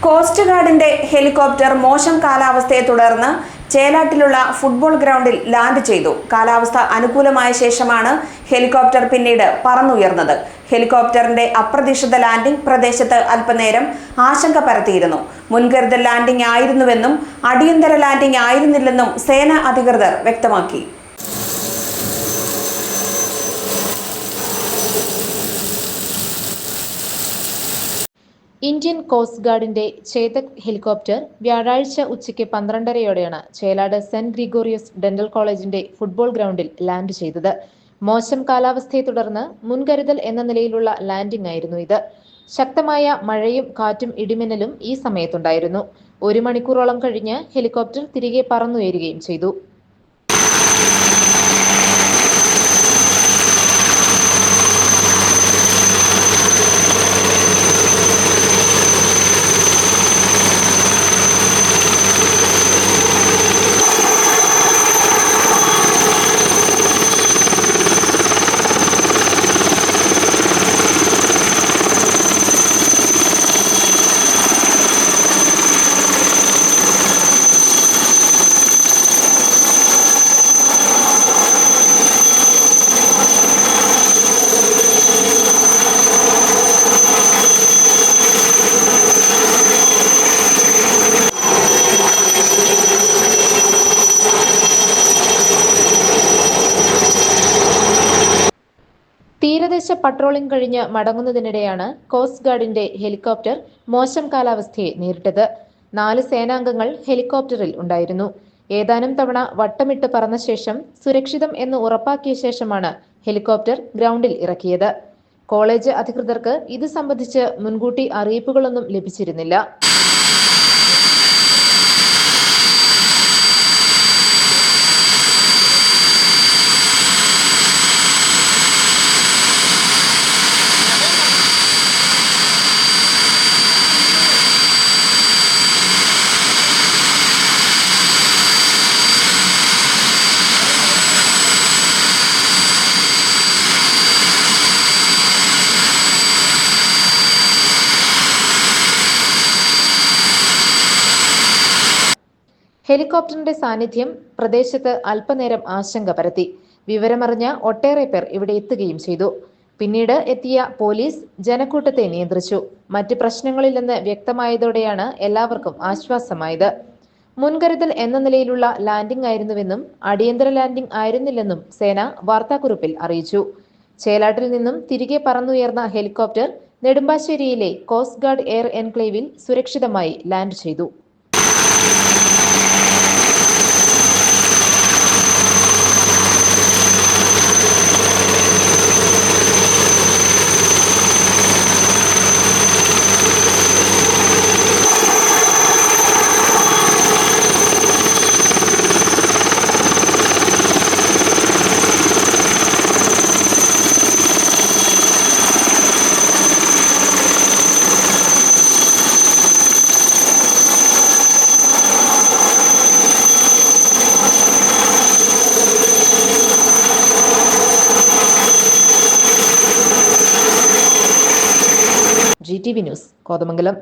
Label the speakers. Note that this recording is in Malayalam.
Speaker 1: കോസ്റ്റ് ഗാർഡിന്റെ ഹെലികോപ്റ്റർ മോശം കാലാവസ്ഥയെ തുടർന്ന് ചേലാട്ടിലുള്ള ഫുട്ബോൾ ഗ്രൗണ്ടിൽ ലാൻഡ് ചെയ്തു. കാലാവസ്ഥ അനുകൂലമായ ശേഷമാണ് ഹെലികോപ്റ്റർ പിന്നീട് പറന്നുയർന്നത്. ഹെലികോപ്റ്ററിന്റെ അപ്രതീക്ഷിത ലാൻഡിംഗ് പ്രദേശത്ത് അല്പനേരം ആശങ്ക പരത്തിയിരുന്നു. മുൻകരുതൽ ലാൻഡിംഗ് ആയിരുന്നുവെന്നും അടിയന്തര ലാൻഡിംഗ് ആയിരുന്നില്ലെന്നും സേനാ അധികൃതർ വ്യക്തമാക്കി.
Speaker 2: ഇന്ത്യൻ കോസ്റ്റ് ഗാർഡിന്റെ ചേതക് ഹെലികോപ്റ്റർ വ്യാഴാഴ്ച ഉച്ചയ്ക്ക് 12:30യോടെയാണ് ചേലാട് സെന്റ് ഗ്രിഗോറിയസ് ഡെന്റൽ കോളേജിന്റെ ഫുട്ബോൾ ഗ്രൗണ്ടിൽ ലാൻഡ് ചെയ്തത്. മോശം കാലാവസ്ഥയെ തുടർന്ന് മുൻകരുതൽ എന്ന നിലയിലുള്ള ലാൻഡിംഗ് ആയിരുന്നു ഇത്. ശക്തമായ മഴയും കാറ്റും ഇടിമിന്നലും ഈ സമയത്തുണ്ടായിരുന്നു. 1 മണിക്കൂറോളം കഴിഞ്ഞ് ഹെലികോപ്റ്റർ തിരികെ പറന്നുയരുകയും ചെയ്തു. തീരദേശ പട്രോളിംഗ് കഴിഞ്ഞ് മടങ്ങുന്നതിനിടെയാണ് കോസ്റ്റ് ഗാർഡിന്റെ ഹെലികോപ്റ്റർ മോശം കാലാവസ്ഥയെ നേരിട്ടത്. 4 സേനാംഗങ്ങൾ ഹെലികോപ്റ്ററിൽ ഉണ്ടായിരുന്നു. ഏതാനും തവണ വട്ടമിട്ട് പറന്ന ശേഷം സുരക്ഷിതം എന്ന് ഉറപ്പാക്കിയ ശേഷമാണ് ഹെലികോപ്റ്റർ ഗ്രൗണ്ടിൽ ഇറക്കിയത്. കോളേജ് അധികൃതർക്ക് ഇത് സംബന്ധിച്ച് മുൻകൂട്ടി അറിയിപ്പുകളൊന്നും ലഭിച്ചിരുന്നില്ല. ഹെലികോപ്റ്ററിന്റെ സാന്നിധ്യം പ്രദേശത്ത് അല്പനേരം ആശങ്ക പരത്തി. വിവരമറിഞ്ഞ ഒട്ടേറെ പേർ ഇവിടെ എത്തുകയും ചെയ്തു. പിന്നീട് എത്തിയ പോലീസ് ജനക്കൂട്ടത്തെ നിയന്ത്രിച്ചു. മറ്റ് പ്രശ്നങ്ങളില്ലെന്ന് വ്യക്തമായതോടെയാണ് എല്ലാവർക്കും ആശ്വാസമായത്. മുൻകരുതൽ എന്ന നിലയിലുള്ള ലാൻഡിംഗ് ആയിരുന്നുവെന്നും അടിയന്തര ലാൻഡിംഗ് ആയിരുന്നില്ലെന്നും സേന വാർത്താക്കുറിപ്പിൽ അറിയിച്ചു. ചേലാട്ടിൽ നിന്നും തിരികെ പറന്നുയർന്ന ഹെലികോപ്റ്റർ നെടുമ്പാശ്ശേരിയിലെ കോസ്റ്റ് ഗാർഡ് എയർ എൻക്ലേവിൽ സുരക്ഷിതമായി ലാൻഡ് ചെയ്തു. GTV news, Kothamangalam.